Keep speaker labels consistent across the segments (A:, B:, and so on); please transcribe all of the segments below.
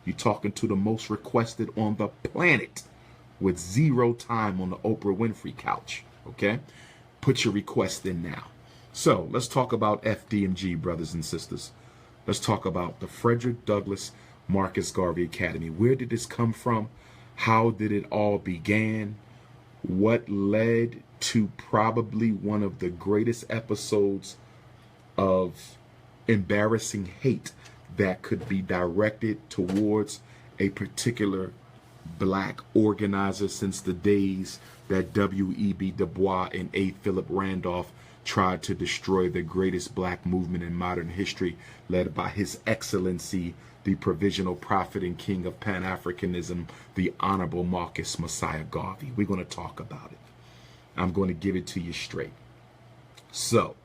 A: You're talking to the most requested on the planet with 0 time on the Oprah Winfrey couch, okay? Put your request in now. So let's talk about FDMG, brothers and sisters. Let's talk about the Frederick Douglass Marcus Garvey Academy. Where did this come from? How did it all begin? What led to probably one of the greatest episodes of embarrassing hate that could be directed towards a particular black organizer since the days that W.E.B. Du Bois and A. Philip Randolph tried to destroy the greatest black movement in modern history, led by His Excellency, the Provisional Prophet and King of Pan-Africanism, the Honorable Marcus Messiah Garvey. We're going to talk about it. I'm going to give it to you straight. So,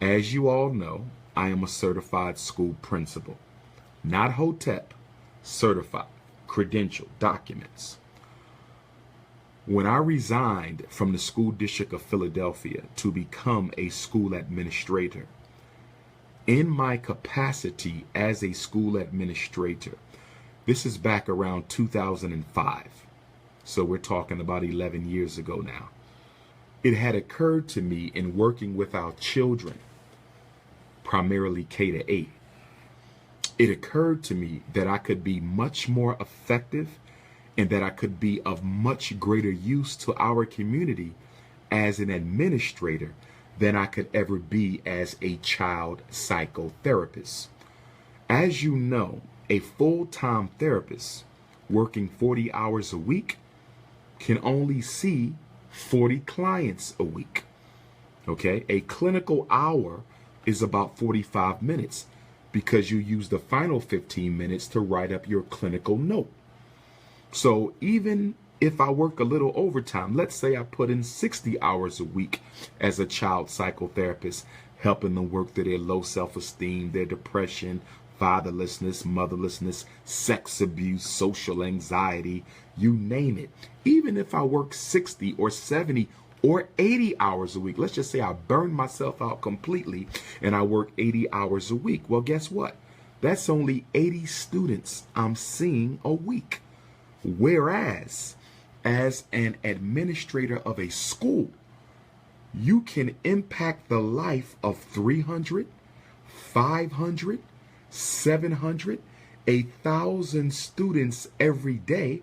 A: as you all know, I am a certified school principal. Not Hotep, certified, credential, documents. When I resigned from the School District of Philadelphia to become a school administrator, in my capacity as a school administrator, this is back around 2005, so we're talking about 11 years ago now, it had occurred to me in working with our children, primarily K to 8, it occurred to me that I could be much more effective and that I could be of much greater use to our community as an administrator than I could ever be as a child psychotherapist. As you know, a full-time therapist working 40 hours a week can only see 40 clients a week. Okay, a clinical hour is about 45 minutes because you use the final 15 minutes to write up your clinical note. So even if I work a little overtime, let's say I put in 60 hours a week as a child psychotherapist, helping them work through their low self-esteem, their depression, fatherlessness, motherlessness, sex abuse, social anxiety, you name it. Even if I work 60 or 70 or 80 hours a week, let's just say I burn myself out completely and I work 80 hours a week. Well, guess what? That's only 80 students I'm seeing a week. Whereas, as an administrator of a school, you can impact the life of 300, 500, 700, 1,000 students every day,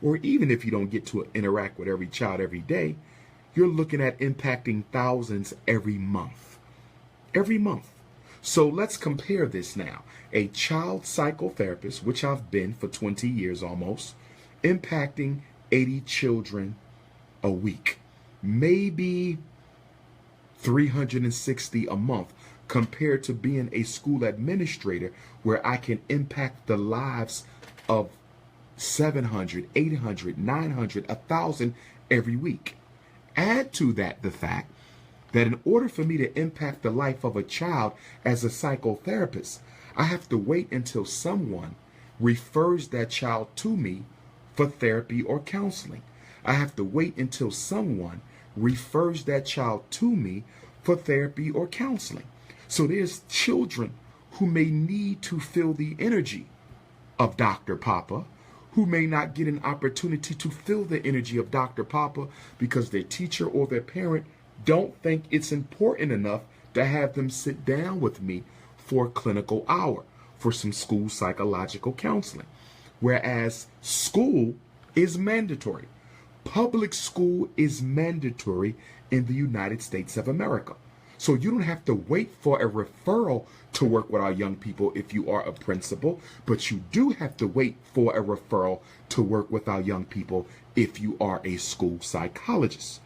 A: or even if you don't get to interact with every child every day, you're looking at impacting thousands every month. Every month. So let's compare this now. A child psychotherapist, which I've been for 20 years almost, impacting 80 children a week, maybe 360 a month, compared to being a school administrator where I can impact the lives of 700, 800, 900, 1,000 every week. Add to that the fact that in order for me to impact the life of a child as a psychotherapist, I have to wait until someone refers that child to me for therapy or counseling. I have to wait until someone refers that child to me for therapy or counseling. So there's children who may need to feel the energy of Dr.P.O.P.A, who may not get an opportunity to feel the energy of Dr.P.O.P.A because their teacher or their parent don't think it's important enough to have them sit down with me for a clinical hour for some school psychological counseling. Whereas school is mandatory. Public school is mandatory in the United States of America. So you don't have to wait for a referral to work with our young people if you are a principal, but you do have to wait for a referral to work with our young people if you are a school psychologist.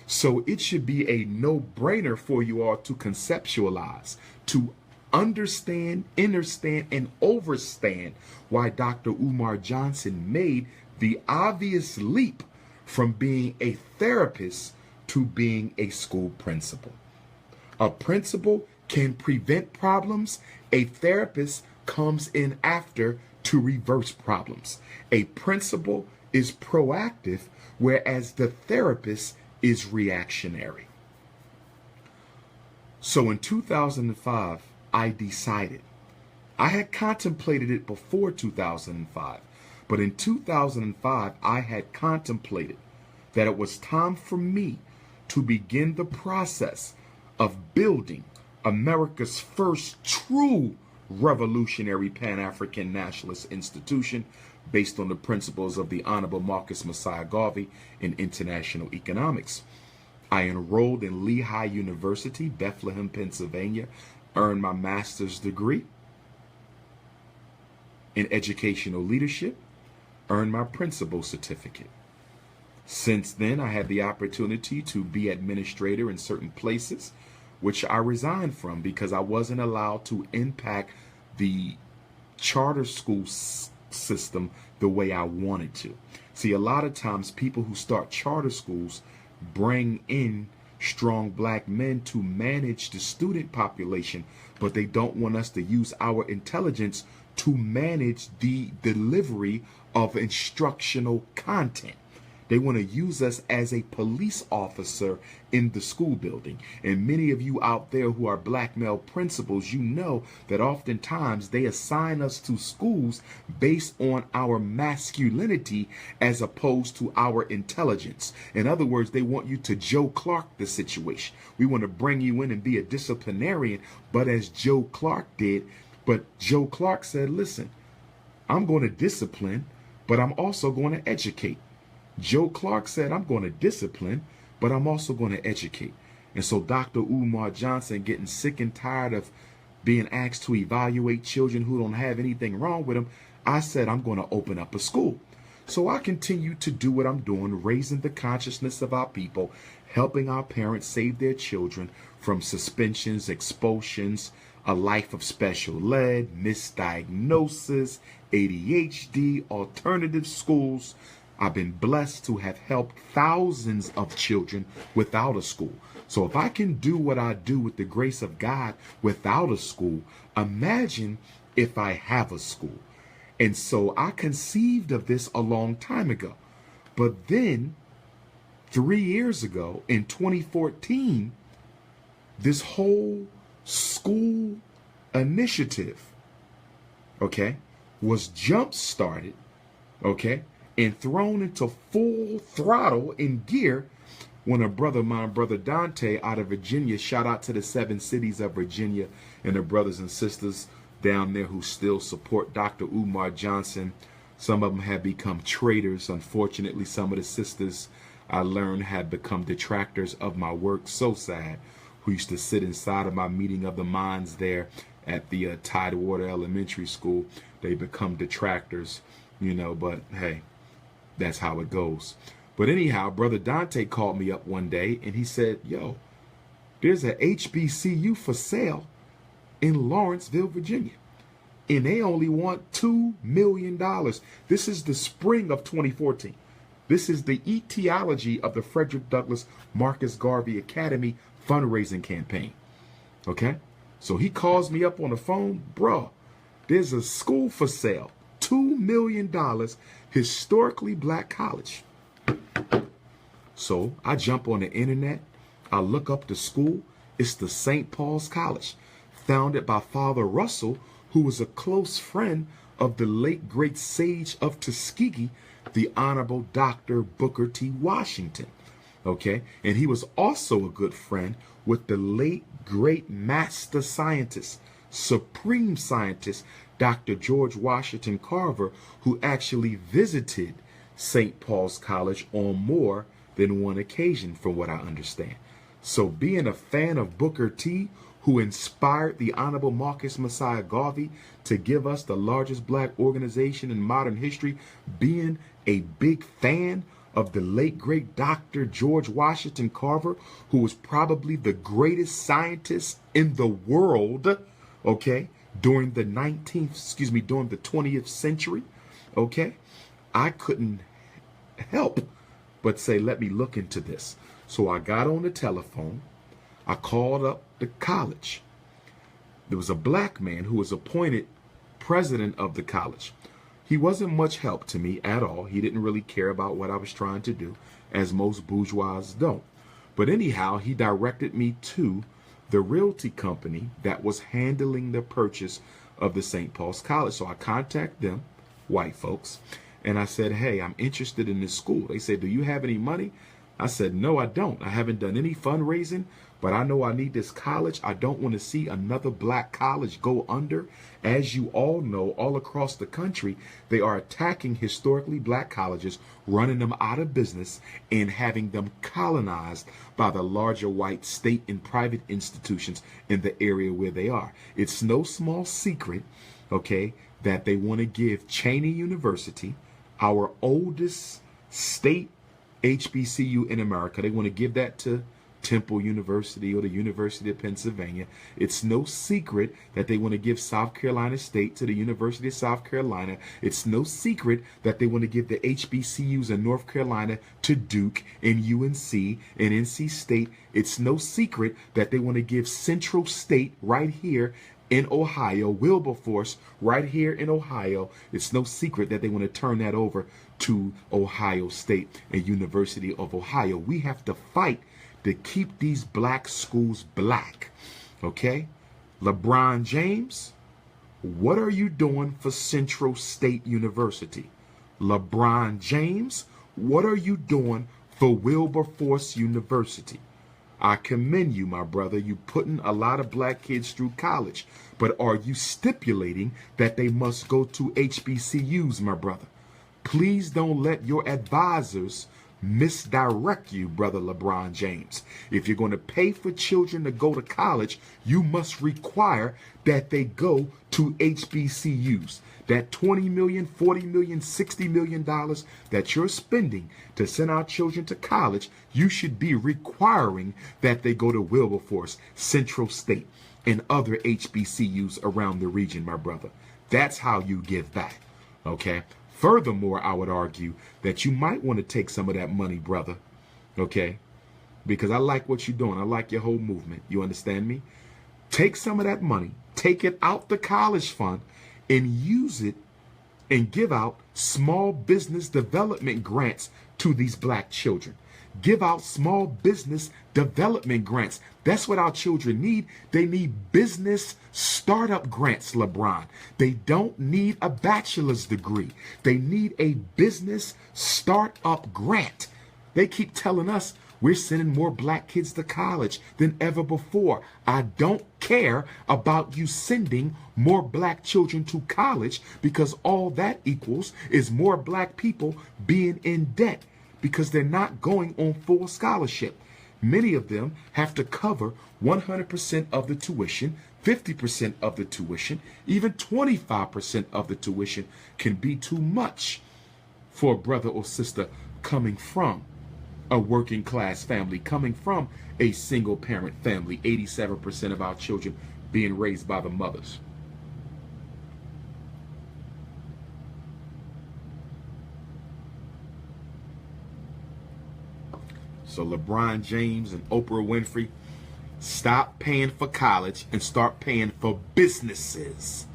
A: So it should be a no-brainer for you all to conceptualize, to understand, understand, and overstand why DrUmarJohnson made the obvious leap from being a therapist to being a school principal. A principal can prevent problems. A therapist comes in after to reverse problems. A principal is proactive, whereas the therapist is reactionary. So in 2005, I decided I had contemplated it before 2005, but in 2005, I had contemplated that it was time for me to begin the process of building America's first true revolutionary Pan-African nationalist institution based on the principles of the Honorable Marcus Messiah Garvey in international economics. I enrolled in Lehigh University, Bethlehem, Pennsylvania, earned my master's degree in educational leadership, earned my principal certificate. Since then, I had the opportunity to be administrator in certain places, which I resigned from because I wasn't allowed to impact the charter school system the way I wanted to. See, a lot of times people who start charter schools bring in strong black men to manage the student population, but they don't want us to use our intelligence to manage the delivery of instructional content. They want to use us as a police officer in the school building. And many of you out there who are black male principals, you know that oftentimes they assign us to schools based on our masculinity as opposed to our intelligence. In other words, they want you to Joe Clark the situation. We want to bring you in and be a disciplinarian, but as Joe Clark did. But Joe Clark said, listen, I'm going to discipline, but I'm also going to educate. Joe Clark said, I'm going to discipline, but I'm also going to educate. And so DrUmarJohnson, getting sick and tired of being asked to evaluate children who don't have anything wrong with them, I said, I'm going to open up a school. So I continue to do what I'm doing, raising the consciousness of our people, helping our parents save their children from suspensions, expulsions, a life of special ed, misdiagnosis, ADHD, alternative schools. I've been blessed to have helped thousands of children without a school. So if I can do what I do with the grace of God without a school, imagine if I have a school. And so I conceived of this a long time ago. But then 3 years ago in 2014, this whole school initiative, okay, was jump started, okay, and thrown into full throttle in gear when my brother Dante out of Virginia, shout out to the 7 cities of Virginia and the brothers and sisters down there who still support DrUmarJohnson. Some of them have become traitors. Unfortunately, some of the sisters I learned have become detractors of my work. So sad. Who used to sit inside of my meeting of the minds there at the Tidewater Elementary School. They become detractors, you know, but hey, that's how it goes. But anyhow, Brother Dante called me up one day and he said, yo, there's a HBCU for sale in Lawrenceville, Virginia. And they only want $2 million. This is the spring of 2014. This is the etiology of the Frederick Douglass Marcus Garvey Academy fundraising campaign. Okay? So he calls me up on the phone, bro, there's a school for sale. $2 million, historically black college. So I jump on the internet. I look up the school. It's the St. Paul's College, founded by Father Russell, who was a close friend of the late great sage of Tuskegee, the Honorable Dr. Booker T. Washington. Okay, and he was also a good friend with the late great master scientist, supreme scientist, Dr. George Washington Carver, who actually visited St. Paul's College on more than one occasion, from what I understand. So being a fan of Booker T, who inspired the Honorable Marcus Messiah Garvey to give us the largest black organization in modern history, being a big fan of the late great Dr. George Washington Carver, who was probably the greatest scientist in the world, okay, during the 20th century, okay, I couldn't help but say, let me look into this. So I got on the telephone. I called up the college. There was a black man who was appointed president of the college. He wasn't much help to me at all. He didn't really care about what I was trying to do, as most bourgeois don't. But anyhow, he directed me to the realty company that was handling the purchase of the St. Paul's College. So I contact them, white folks, and I said, hey, I'm interested in this school. They said, do you have any money? I said, no, I don't. I haven't done any fundraising, but I know I need this college. I don't want to see another black college go under. As you all know, all across the country, they are attacking historically black colleges, running them out of business, and having them colonized by the larger white state and private institutions in the area where they are. It's no small secret, okay, that they want to give Cheney University, our oldest state HBCU in America, they want to give that to Temple University or the University of Pennsylvania. It's no secret that they want to give South Carolina State to the University of South Carolina. It's no secret that they want to give the HBCUs in North Carolina to Duke and UNC and NC State. It's no secret that they want to give Central State right here in Ohio, Wilberforce right here in Ohio. It's no secret that they want to turn that over to Ohio State and University of Ohio. We have to fight to keep these black schools black, okay? LeBron James, what are you doing for Central State University? LeBron James, what are you doing for Wilberforce University? I commend you, my brother. You putting a lot of black kids through college, but are you stipulating that they must go to HBCUs, my brother? Please don't let your advisors misdirect you, brother LeBron James. If you're going to pay for children to go to college, you must require that they go to HBCUs. That $20 million, $40 million, $60 million that you're spending to send our children to college, you should be requiring that they go to Wilberforce, Central State, and other HBCUs around the region, my brother. That's how you give back, okay? Furthermore, I would argue that you might want to take some of that money, brother, okay? Because I like what you're doing. I like your whole movement. You understand me? Take some of that money, take it out the college fund, and use it and give out small business development grants to these black children. Give out small business development grants. That's what our children need. They need business startup grants, LeBron. They don't need a bachelor's degree. They need a business startup grant. They keep telling us we're sending more black kids to college than ever before. I don't care about you sending more black children to college, because all that equals is more black people being in debt because they're not going on full scholarship. Many of them have to cover 100% of the tuition, 50% of the tuition, even 25% of the tuition can be too much for a brother or sister coming from a working class family, coming from a single parent family. 87% of our children being raised by the mothers. So LeBron James and Oprah Winfrey, stop paying for college and start paying for businesses.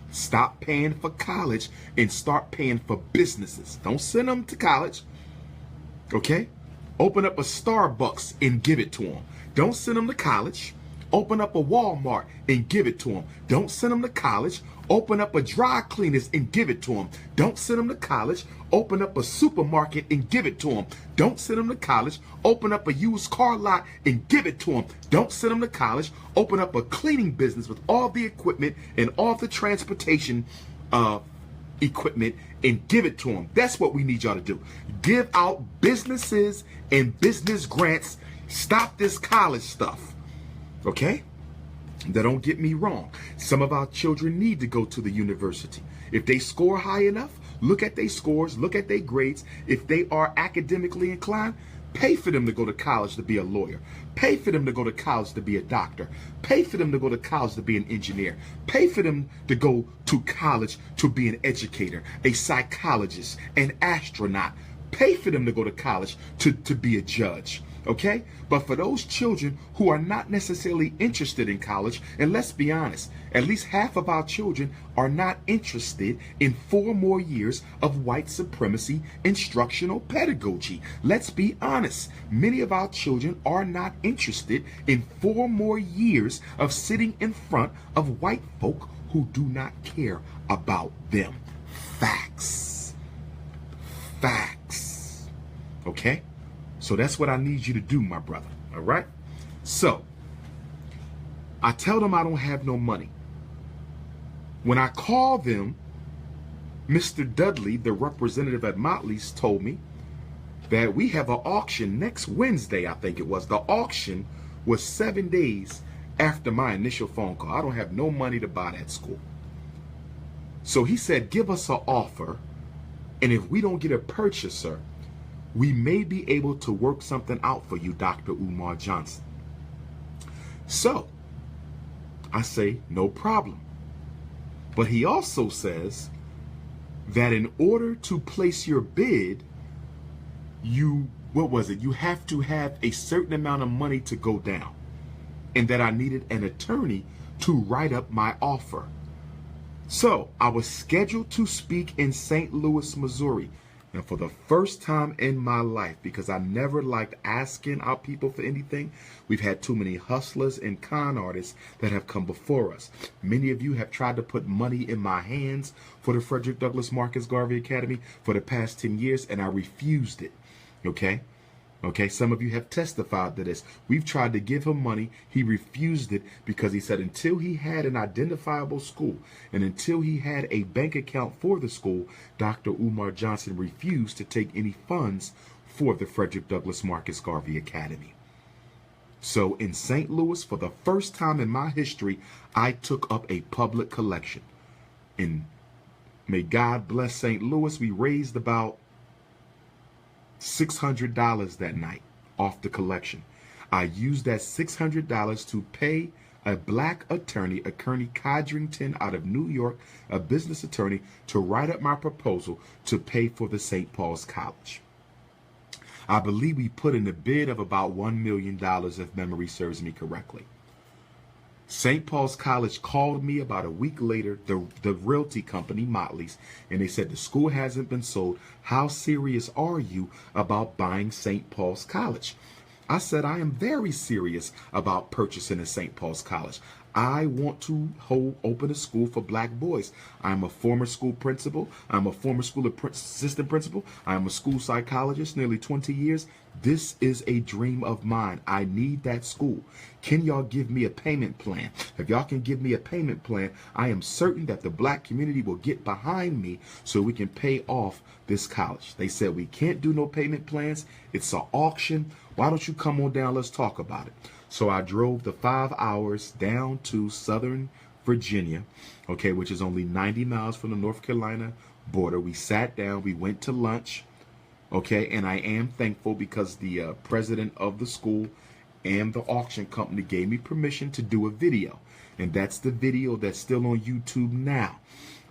A: Stop paying for college and start paying for businesses. Don't send them to college, okay? Open up a Starbucks and give it to them. Don't send them to college. Open up a Walmart and give it to them. Don't send them to college. Open up a dry cleaners and give it to them. Don't send them to college. Open up a supermarket and give it to them. Don't send them to college. Open up a used car lot and give it to them. Don't send them to college. Open up a cleaning business with all the equipment and all the transportation equipment and give it to them. That's what we need y'all to do. Give out businesses and business grants. Stop this college stuff. Okay? Now, don't get me wrong. Some of our children need to go to the university. If they score high enough, look at their scores, look at their grades. If they are academically inclined, pay for them to go to college to be a lawyer. Pay for them to go to college to be a doctor. Pay for them to go to college to be an engineer. Pay for them to go to college to be an educator, a psychologist, an astronaut. Pay for them to go to college to be a judge. Okay? But for those children who are not necessarily interested in college, and let's be honest, at least half of our children are not interested in 4 more years of white supremacy instructional pedagogy. Let's be honest. Many of our children are not interested in 4 more years of sitting in front of white folk who do not care about them. Facts. Facts. Okay? So that's what I need you to do, my brother. All right? So, I tell them I don't have no money. When I call them, Mr. Dudley, the representative at Motley's, told me that we have an auction next Wednesday, I think it was. The auction was 7 days after my initial phone call. I don't have no money to buy that school. So he said, give us an offer, and if we don't get a purchaser, we may be able to work something out for you, DrUmarJohnson. So I say, no problem. But he also says that in order to place your bid, you have to have a certain amount of money to go down, and that I needed an attorney to write up my offer. So I was scheduled to speak in St. Louis, Missouri. And for the first time in my life, because I never liked asking our people for anything, we've had too many hustlers and con artists that have come before us. Many of you have tried to put money in my hands for the Frederick Douglass Marcus Garvey Academy for the past 10 years, and I refused it. Okay? Okay, some of you have testified to this. We've tried to give him money. He refused it because he said until he had an identifiable school and until he had a bank account for the school, DrUmarJohnson refused to take any funds for the Frederick Douglass Marcus Garvey Academy. So in St. Louis, for the first time in my history, I took up a public collection. And may God bless St. Louis, we raised about $600 that night off the collection. I used that $600 to pay a black attorney Codrington out of New York, a business attorney, to write up my proposal to pay for the St. Paul's College. I believe we put in a bid of about $1 million, if memory serves me correctly. St. Paul's College called me about a week later, the realty company, Motley's, and they said the school hasn't been sold. How serious are you about buying St. Paul's College? I said, I am very serious about purchasing a St. Paul's College. I want to open a school for black boys. I'm a former school principal. I'm a former school assistant principal. I'm a school psychologist, nearly 20 years. This is a dream of mine. I need that school. Can y'all give me a payment plan? If y'all can give me a payment plan, I am certain that the black community will get behind me so we can pay off this college. They said, we can't do no payment plans. It's an auction. Why don't you come on down? Let's talk about it. So I drove the 5 hours down to Southern Virginia, okay, which is only 90 miles from the North Carolina border. We sat down, we went to lunch, okay, and I am thankful because the president of the school and the auction company gave me permission to do a video. And that's the video that's still on YouTube now.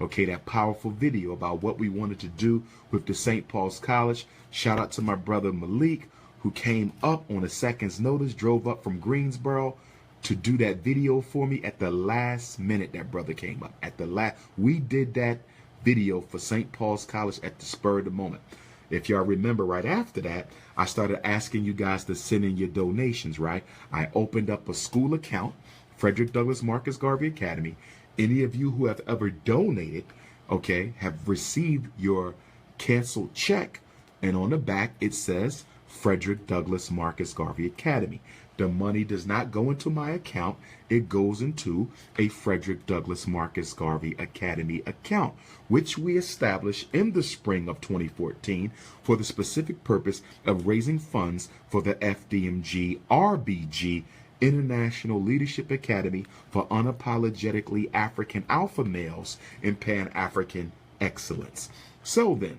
A: Okay, that powerful video about what we wanted to do with the St. Paul's College. Shout out to my brother Malik, who came up on a second's notice, drove up from Greensboro to do that video for me at the last minute. That brother came up at the last. We did that video for St. Paul's College at the spur of the moment. If y'all remember, right after that, I started asking you guys to send in your donations, right? I opened up a school account, Frederick Douglass Marcus Garvey Academy. Any of you who have ever donated, okay, have received your canceled check, and on the back it says Frederick Douglass Marcus Garvey Academy. The money does not go into my account. It goes into a Frederick Douglass Marcus Garvey Academy account, which we established in the spring of 2014 for the specific purpose of raising funds for the FDMG RBG International Leadership Academy for Unapologetically African Alpha Males in Pan-African Excellence. So then,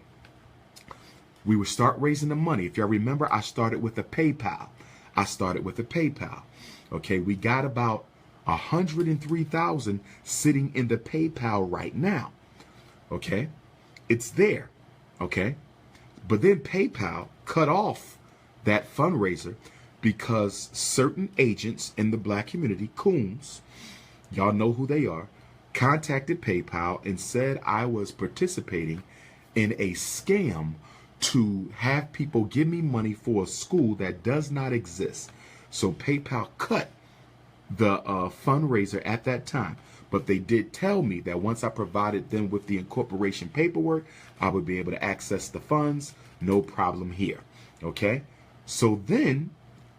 A: we would start raising the money. If y'all remember, I started with a PayPal. Okay, we got about 103,000 sitting in the PayPal right now. Okay, it's there. Okay, but then PayPal cut off that fundraiser because certain agents in the black community, coons, y'all know who they are, contacted PayPal and said I was participating in a scam to have people give me money for a school that does not exist. So PayPal cut the fundraiser at that time. But they did tell me that once I provided them with the incorporation paperwork, I would be able to access the funds. No problem here. Okay. So then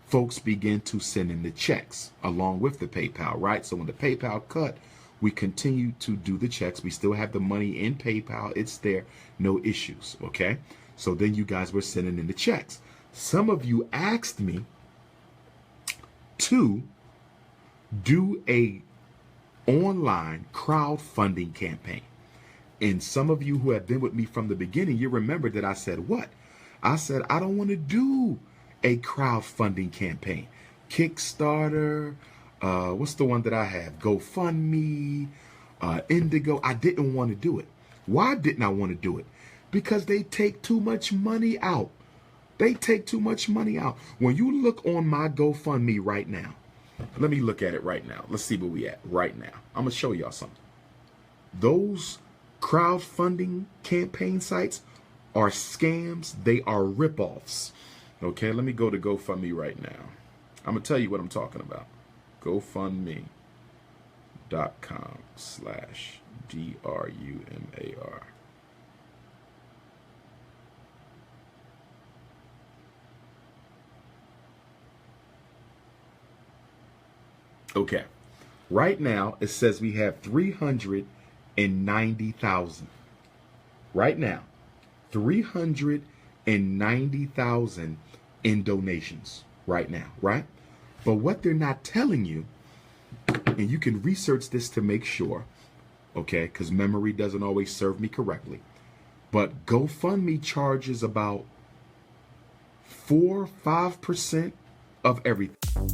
A: folks begin to send in the checks along with the PayPal, right? So when the PayPal cut, we continue to do the checks. We still have the money in PayPal. It's there. No issues. Okay. So then you guys were sending in the checks. Some of you asked me to do a online crowdfunding campaign. And some of you who have been with me from the beginning, you remember that I said what? I said, I don't want to do a crowdfunding campaign. Kickstarter, what's the one that I have? GoFundMe, Indigo. I didn't want to do it. Why didn't I want to do it? Because they take too much money out. They take too much money out. When you look on my GoFundMe right now, let me look at it right now. Let's see where we at right now. I'm going to show y'all something. Those crowdfunding campaign sites are scams. They are ripoffs. Okay, let me go to GoFundMe right now. I'm going to tell you what I'm talking about. GoFundMe.com/DrUMAR. Okay, right now it says we have 390,000. Right now, 390,000 in donations right now, right? But what they're not telling you, and you can research this to make sure, okay, because memory doesn't always serve me correctly, but GoFundMe charges about 4-5% of everything.